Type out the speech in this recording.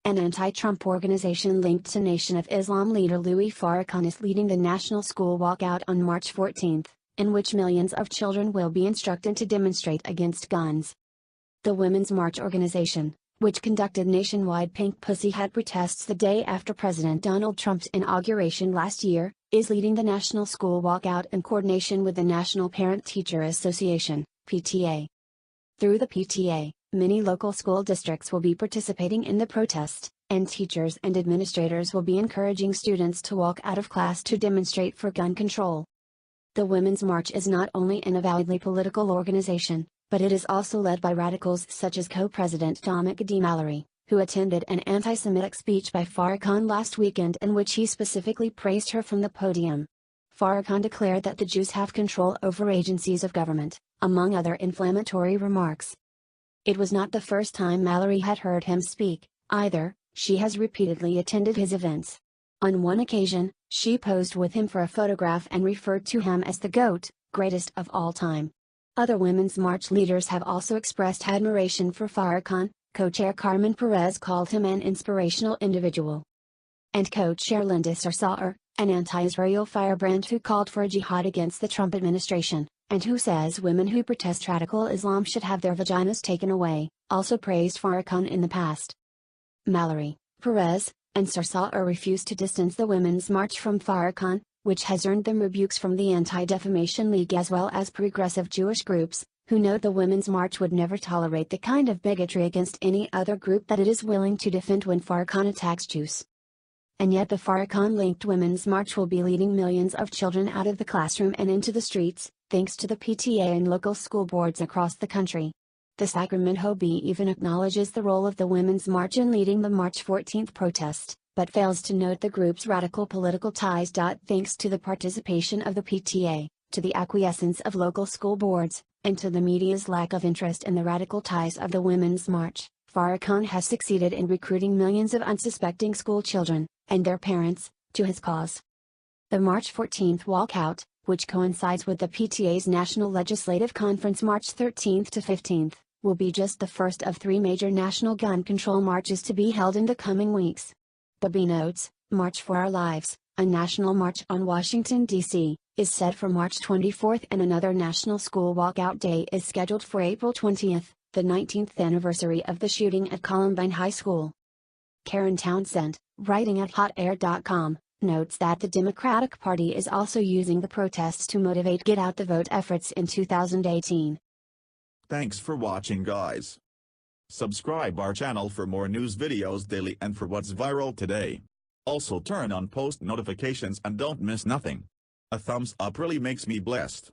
an anti-Trump organization linked to Nation of Islam leader Louis Farrakhan is leading the national school walkout on March 14, in which millions of children will be instructed to demonstrate against guns. The Women's March organization, which conducted nationwide Pink Pussy Hat protests the day after President Donald Trump's inauguration last year, is leading the national school walkout in coordination with the National Parent-Teacher Association, PTA. Through the PTA, many local school districts will be participating in the protest, and teachers and administrators will be encouraging students to walk out of class to demonstrate for gun control. The Women's March is not only an avowedly political organization, but it is also led by radicals such as co-president Dominic D. Mallory, who attended an anti-Semitic speech by Farrakhan last weekend in which he specifically praised her from the podium. Farrakhan declared that the Jews have control over agencies of government, among other inflammatory remarks. It was not the first time Mallory had heard him speak, either. She has repeatedly attended his events. On one occasion, she posed with him for a photograph and referred to him as the GOAT, greatest of all time. Other Women's March leaders have also expressed admiration for Farrakhan. Co-chair Carmen Perez called him an inspirational individual. And co-chair Linda Sarsour, an anti-Israel firebrand who called for a jihad against the Trump administration, and who says women who protest radical Islam should have their vaginas taken away, also praised Farrakhan in the past. Mallory, Perez, and Sarsour refused to distance the Women's March from Farrakhan, which has earned them rebukes from the Anti-Defamation League as well as progressive Jewish groups, who note the Women's March would never tolerate the kind of bigotry against any other group that it is willing to defend when Farrakhan attacks Jews. And yet the Farrakhan-linked Women's March will be leading millions of children out of the classroom and into the streets, thanks to the PTA and local school boards across the country. The Sacramento Bee even acknowledges the role of the Women's March in leading the March 14 protest, but fails to note the group's radical political ties. Thanks to the participation of the PTA, to the acquiescence of local school boards, and to the media's lack of interest in the radical ties of the Women's March, Farrakhan has succeeded in recruiting millions of unsuspecting school children, and their parents, to his cause. The March 14 walkout, which coincides with the PTA's National Legislative Conference March 13 to 15, will be just the first of 3 major national gun control marches to be held in the coming weeks. The Bee notes, March for Our Lives, a national march on Washington, D.C., is set for March 24 and another national school walkout day is scheduled for April 20, the 19th anniversary of the shooting at Columbine High School. Karen Townsend, writing at hotair.com, notes that the Democratic Party is also using the protests to motivate Get Out the Vote efforts in 2018. Thanks for watching, guys. Subscribe our channel for more news videos daily and for what's viral today. Also turn on post notifications and don't miss nothing. A thumbs up really makes me blessed.